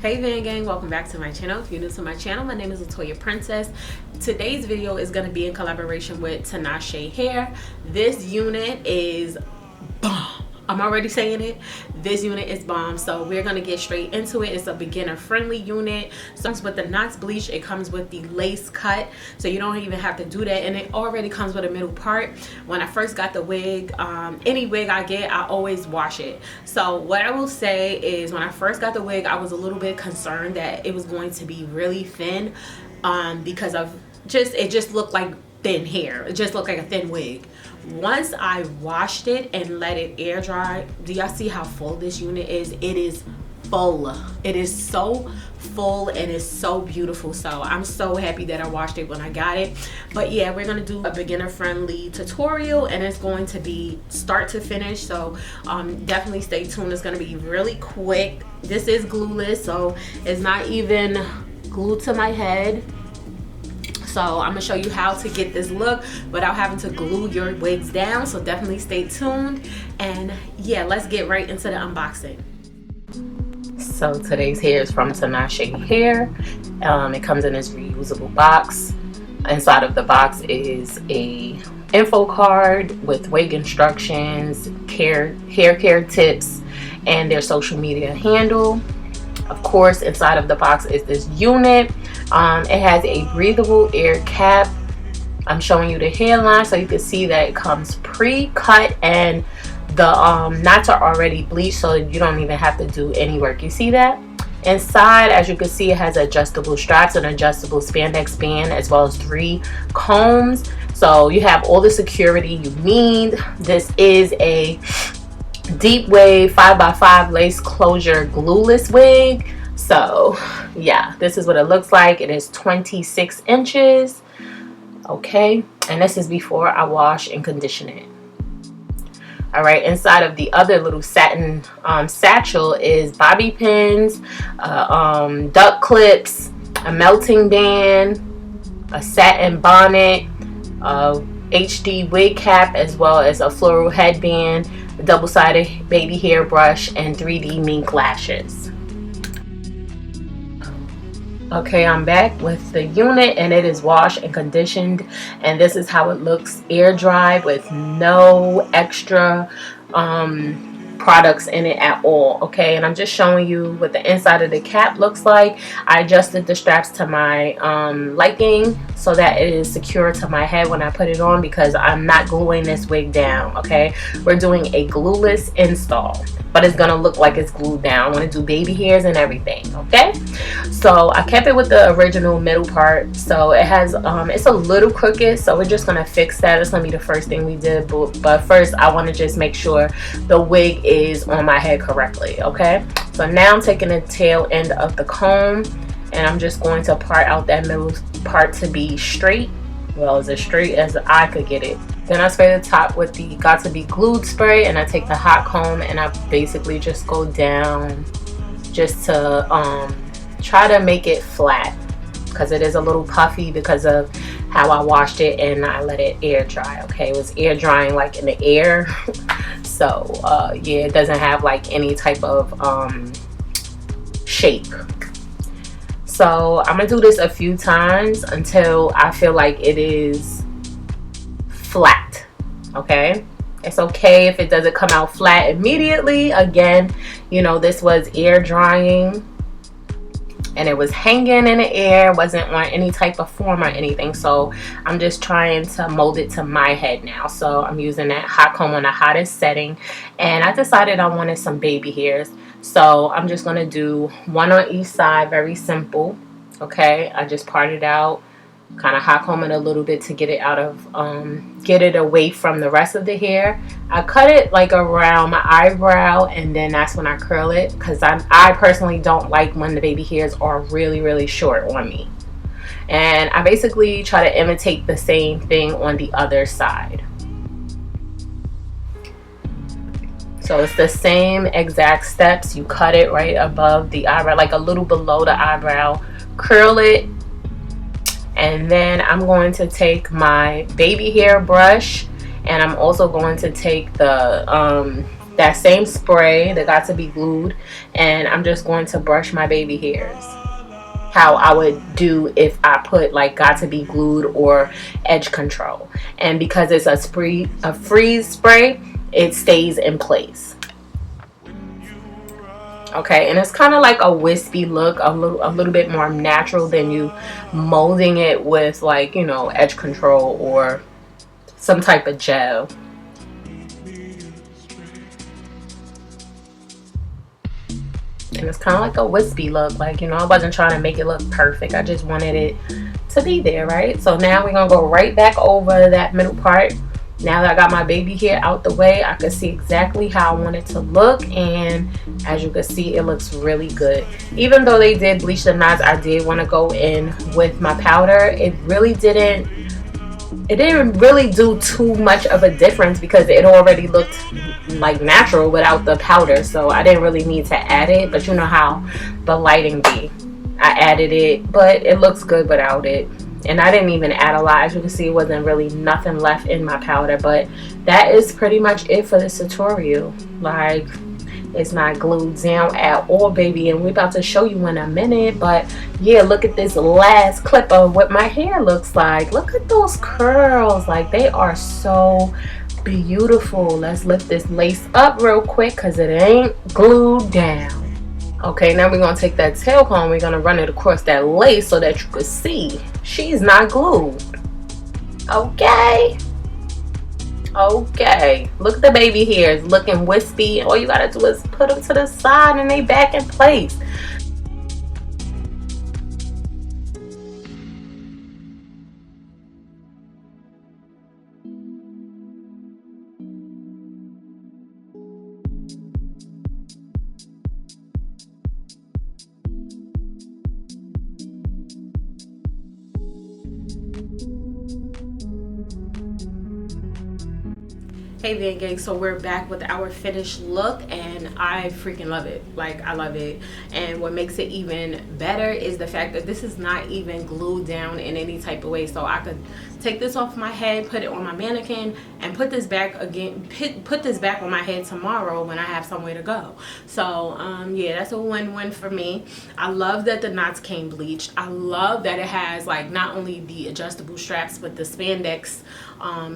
Hey Van Gang, welcome back to my channel. If you're new to my channel, my name is Latoya Princess. Today's video is going to be in collaboration with Tinashe Hair. This unit is bomb. I'm already saying it. This unit is bomb. So we're going to get straight into it. It's a beginner friendly unit. So it's with the knots bleach. It comes with the lace cut. So you don't even have to do that. And it already comes with a middle part. When I first got the wig, any wig I get, I always wash it. So what I will say is when I first got the wig, I was a little bit concerned that it was going to be really thin because of it just looked like thin hair. It just looked like a thin wig. Once I washed it and let it air dry, do y'all see how full this unit is? It is full. It is so full and it's so beautiful. So I'm so happy that I washed it when I got it. But yeah, we're gonna do a beginner friendly tutorial and it's going to be start to finish. So definitely stay tuned. It's gonna be really quick. This is glueless, so it's not even glued to my head. So I'm gonna show you how to get this look without having to glue your wigs down. So definitely stay tuned. And yeah, let's get right into the unboxing. So today's hair is from Tinashe Hair. It comes in this reusable box. Inside of the box is a info card with wig instructions, hair care tips, and their social media handle. Of course, inside of the box is this unit. It has a breathable air cap. I'm showing you the hairline so you can see that it comes pre-cut and the knots are already bleached, so you don't even have to do any work. You see that? Inside, as you can see, it has adjustable straps, an adjustable spandex band, as well as 3 combs. So you have all the security you need. This is a deep wave 5x5 lace closure glueless wig. So yeah, this is what it looks like. It is 26 inches. Okay, and this is before I wash and condition it. All right, inside of the other little satin satchel is bobby pins, duck clips, a melting band, a satin bonnet, a HD wig cap, as well as a floral headband, a double-sided baby hair brush, and 3D mink lashes. Okay, I'm back with the unit and it is washed and conditioned, and this is how it looks air dry with no extra products in it at all. Okay, and I'm just showing you what the inside of the cap looks like. I adjusted the straps to my liking so that it is secure to my head when I put it on, because I'm not gluing this wig down. Okay, we're doing a glueless install, but it's gonna look like it's glued down. I want to do baby hairs and everything. Okay, so I kept it with the original middle part. So it has it's a little crooked, so we're just gonna fix that. It's gonna be the first thing we did, but first I want to just make sure the wig is on my head correctly. Okay, so now I'm taking the tail end of the comb and I'm just going to part out that middle part to be straight, well, as straight as I could get it. Then I spray the top with the Got to Be Glued spray, and I take the hot comb and I basically just go down just to try to make it flat, because it is a little puffy because of how I washed it and I let it air dry. Okay, it was air drying like in the air. So yeah, it doesn't have like any type of shape. So I'm gonna do this a few times until I feel like it is flat. Okay, it's okay if it doesn't come out flat immediately. Again, you know, this was air drying and it was hanging in the air, wasn't on any type of form or anything. So I'm just trying to mold it to my head now. So I'm using that hot comb on the hottest setting, and I decided I wanted some baby hairs. So I'm just gonna do one on each side, very simple. Okay, I just parted out kind of hot comb it a little bit to get it out of, get it away from the rest of the hair. I cut it like around my eyebrow, and then that's when I curl it, because I personally don't like when the baby hairs are really, really short on me. And I basically try to imitate the same thing on the other side. So it's the same exact steps. You cut it right above the eyebrow, like a little below the eyebrow, curl it, and then I'm going to take my baby hair brush, and I'm also going to take the that same spray that got to be glued, and I'm just going to brush my baby hairs how I would do if I put like got to be glued or edge control. And because it's a freeze spray, it stays in place. Okay, and it's kind of like a wispy look, a little bit more natural than you molding it with, like, you know, edge control or some type of gel. And it's kind of like a wispy look, like, you know, I wasn't trying to make it look perfect. I just wanted it to be there, right? So now we're gonna go right back over that middle part. Now that I got my baby hair out the way, I can see exactly how I want it to look, and as you can see, it looks really good. Even though they did bleach the knots, I did want to go in with my powder. It didn't really do too much of a difference because it already looked like natural without the powder, so I didn't really need to add it. But you know how the lighting be, I added it, but it looks good without it. And I didn't even add a lot. As you can see, it wasn't really nothing left in my powder. But that is pretty much it for this tutorial. Like, it's not glued down at all, baby, and we're about to show you in a minute. But yeah, look at this last clip of what my hair looks like. Look at those curls, like they are so beautiful. Let's lift this lace up real quick because it ain't glued down. Okay, now we're gonna take that tail comb, we're gonna run it across that lace so that you could see she's not glued. Okay, look at the baby hairs looking wispy. All you gotta do is put them to the side and they back in place. Hey there, gang, so we're back with our finished look, and I freaking love it. Like, I love it. And what makes it even better is the fact that this is not even glued down in any type of way. So I could take this off my head, put it on my mannequin, and put this back again, put this back on my head tomorrow when I have somewhere to go. So yeah, that's a win-win for me. I love that the knots came bleached. I love that it has like not only the adjustable straps but the spandex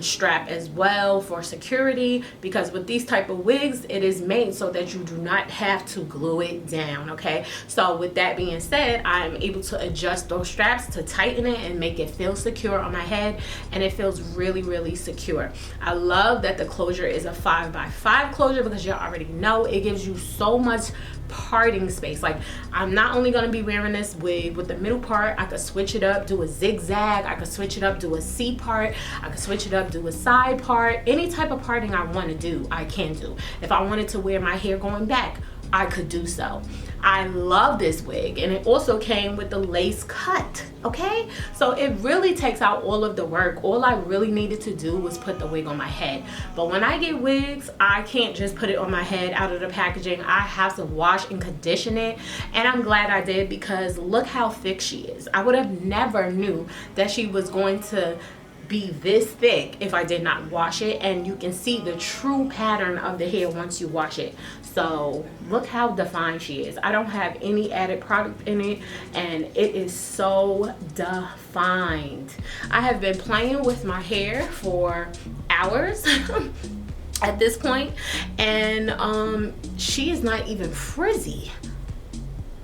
strap as well for security, because with these type of wigs it is made so that you do not have to glue it down. Okay, so with that being said, I'm able to adjust those straps to tighten it and make it feel secure on my head, and it feels really, really secure. I love that the closure is a 5x5 closure, because you already know it gives you so much parting space. Like, I'm not only going to be wearing this wig with the middle part, I could switch it up, do a zigzag, I could switch it up, do a C part, I could switch it up, do a side part. Any type of parting I want to do, I can do. If I wanted to wear my hair going back, I could do so. I love this wig, and it also came with the lace cut. Okay, so it really takes out all of the work. All I really needed to do was put the wig on my head. But when I get wigs, I can't just put it on my head out of the packaging. I have to wash and condition it, and I'm glad I did, because look how thick she is. I would have never knew that she was going to be this thick if I did not wash it, and you can see the true pattern of the hair once you wash it. So look how defined she is. I don't have any added product in it, and it is so defined. I have been playing with my hair for hours at this point, and she is not even frizzy.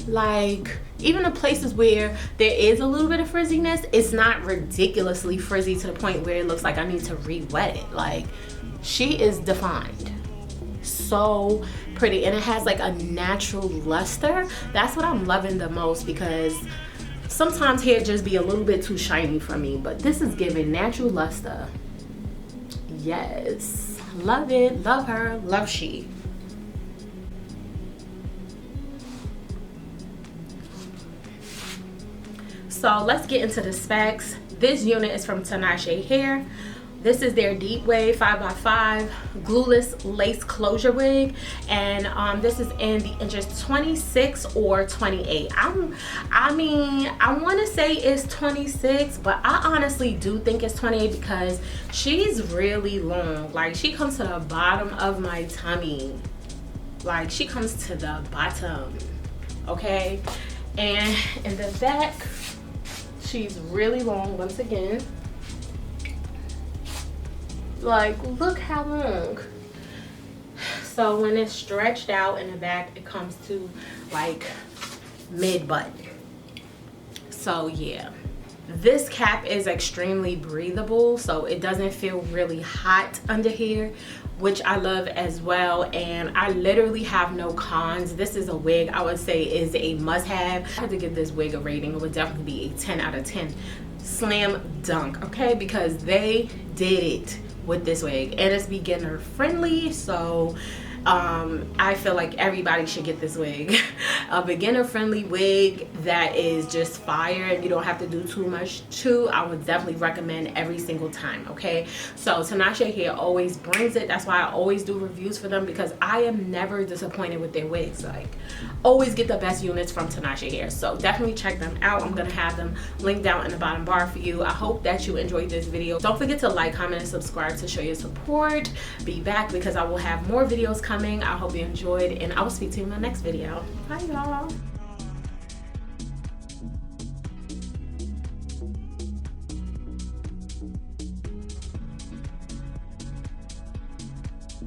Like, even the places where there is a little bit of frizziness, it's not ridiculously frizzy to the point where it looks like I need to re-wet it. Like, she is defined. So pretty, and it has like a natural luster. That's what I'm loving the most, because Sometimes hair just be a little bit too shiny for me, but this is giving natural luster. Yes, love it, love her, love she. So let's get into the specs. This unit is from Tinashe Hair. This is their deep wave 5x5 glueless lace closure wig, and this is in the inches 26 or 28. I mean, I want to say it's 26, but I honestly do think it's 28 because she's really long. Like, she comes to the bottom of my tummy. Like, she comes to the bottom, okay? And in the back, she's really long once again. Like, look how long. So when it's stretched out in the back, it comes to like mid butt. So yeah, this cap is extremely breathable, so it doesn't feel really hot under here, which I love as well. And I literally have no cons. This is a wig I would say is a must-have. If I had to give this wig a rating, it would definitely be a 10 out of 10. Slam dunk, okay? Because they did it with this wig, and it's beginner friendly, so I feel like everybody should get this wig. A beginner friendly wig that is just fire and you don't have to do too much to. I would definitely recommend every single time, okay? So Tinashe Hair always brings it. That's why I always do reviews for them, because I am never disappointed with their wigs. Like, always get the best units from Tinashe Hair. So definitely check them out. I'm gonna have them linked down in the bottom bar for you. I hope that you enjoyed this video. Don't forget to like, comment, and subscribe to show your support. Be back because I will have more videos coming. I hope you enjoyed, and I will speak to you in my next video. Bye, y'all.